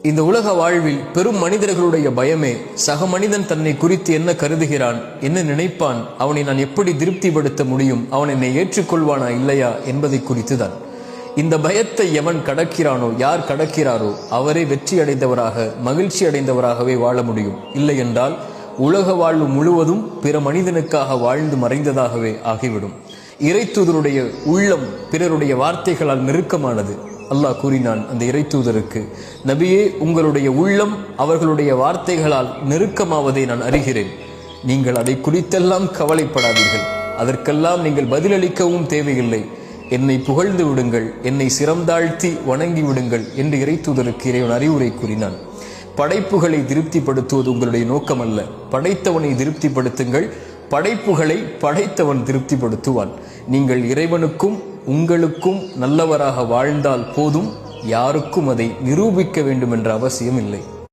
இந்த உலக வாழ்வில் பெரும் மனிதர்களுடைய பயமே சக மனிதன் தன்னை குறித்து என்ன கருதுகிறான், என்ன நினைப்பான், அவனை நான் எப்படி திருப்திப்படுத்த முடியும், அவன் என்னை ஏற்றுக்கொள்வானா இல்லையா என்பதை குறித்துதான். இந்த பயத்தை எவன் கடக்கிறானோ, யார் கடக்கிறாரோ அவரே வெற்றி அடைந்தவராக மகிழ்ச்சி அடைந்தவராகவே வாழ முடியும். இல்லை என்றால் உலக வாழ்வு முழுவதும் பிற மனிதனுக்காக வாழ்ந்து மறைந்ததாகவே ஆகிவிடும். இறைத்தூதருடைய உள்ளம் பிறருடைய வார்த்தைகளால் நெருக்கமானது. அல்லாஹ் கூறினான் அந்த இறைத்தூதருக்கு, நபியே, உங்களுடைய உள்ளம் அவர்களுடைய வார்த்தைகளால் நெருக்கமாவதை நான் அறிகிறேன். நீங்கள் அதை குறித்தெல்லாம் கவலைப்படாதீர்கள். அதற்கெல்லாம் நீங்கள் பதிலளிக்கவும் தேவையில்லை. என்னை புகழ்ந்து விடுங்கள், என்னை சிரம்தாழ்த்தி வணங்கி விடுங்கள் என்று இறைத்தூதருக்கு இறைவன் அறிவுரை கூறினான். படைப்புகளை திருப்திப்படுத்துவது உங்களுடைய நோக்கம் அல்ல. படைத்தவனை திருப்திப்படுத்துங்கள். படைப்புகளை படைத்தவன் திருப்திப்படுத்துவான். நீங்கள் இறைவனுக்கும் உங்களுக்கும் நல்லவராக வாழ்ந்தால் போதும். யாருக்கும் அதை நிரூபிக்க வேண்டும் என்ற அவசியம் இல்லை.